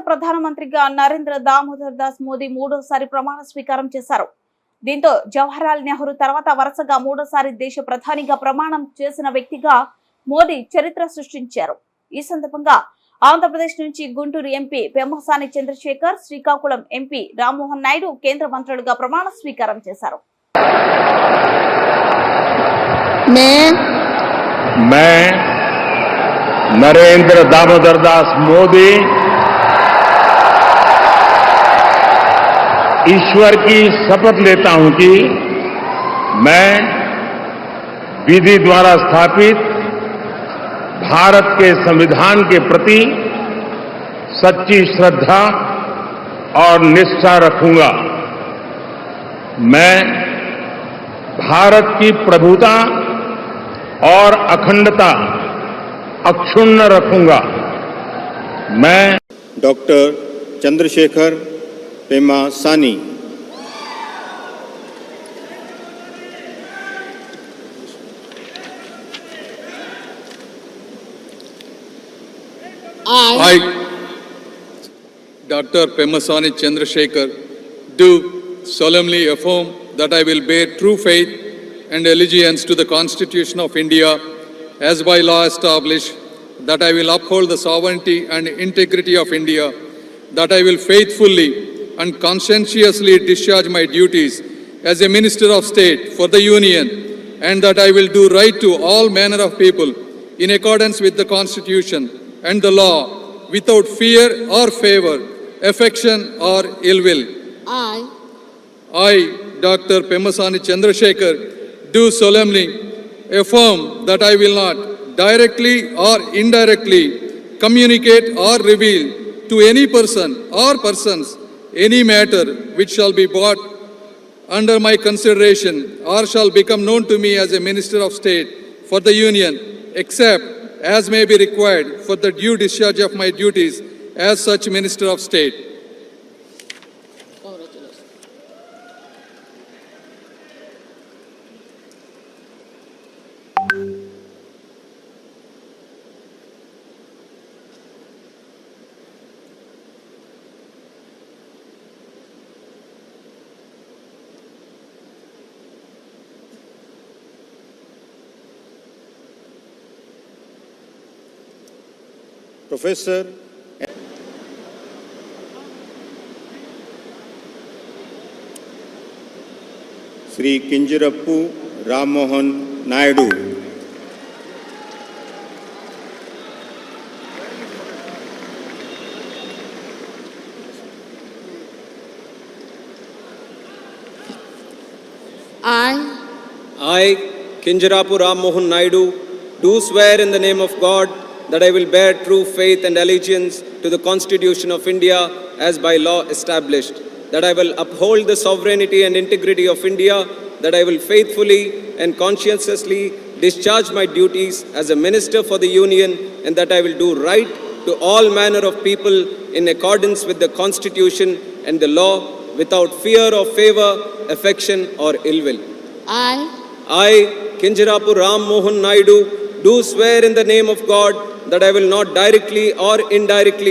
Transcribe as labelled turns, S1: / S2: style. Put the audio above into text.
S1: ప్రధానమంత్రిగా నరేంద్ర దామోదర్ దాస్ మోదీ మూడోసారి ప్రమాణ స్వీకారం చేశారు. దీంతో జవహర్లాల్ నెహ్రూ తర్వాత వరుసగా మూడోసారి దేశ ప్రధానిగా ప్రమాణం చేసిన వ్యక్తిగా మోదీ చరిత్ర సృష్టించారు. ఈ సందర్భంగా ఆంధ్రప్రదేశ్ నుంచి గుంటూరు ఎంపీ పెమ్మసాని చంద్రశేఖర్, శ్రీకాకుళం ఎంపీ రామ్మోహన్ నాయుడు కేంద్ర మంత్రులుగా ప్రమాణ స్వీకారం చేశారు.
S2: मैं नरेंद्र दामोदर दास मोदी ईश्वर की शपथ लेता हूं कि मैं विधि द्वारा स्थापित भारत के संविधान के प्रति सच्ची श्रद्धा और निष्ठा रखूंगा। मैं भारत की प्रभुता और अखंडता अक्षुण्ण रखूंगा। मैं
S3: doctor Chandrashekhar Pemmasani
S4: I, Dr. Pemasani Chandrasekhar, do solemnly affirm that I will bear true faith and allegiance to the Constitution of India as by law established, that I will uphold the sovereignty and integrity of India, that I will faithfully and conscientiously discharge my duties as a Minister of State for the Union, and that I will do right to all manner of people in accordance with the Constitution and the law, without fear or favor, affection or ill will. I, Dr. Pemasani Chandrasekhar, do solemnly affirm that I will not directly or indirectly communicate or reveal to any person or persons any matter which shall be brought under my consideration or shall become known to me as a Minister of State for the Union, except as may be required for the due discharge of my duties as such Minister of State.
S3: Professor Shri Kinjarapu Rammohan Naidu,
S5: I, Kinjarapu Ram Mohan Naidu, do swear in the name of God that I will bear true faith and allegiance to the Constitution of India as by law established, that I will uphold the sovereignty and integrity of India, that I will faithfully and conscientiously discharge my duties as a Minister for the Union, and that I will do right to all manner of people in accordance with the Constitution and the law, without fear or favor, affection or ill will. I, Kinjarapu Ram Mohan Naidu, do swear in the name of God that I will not directly or indirectly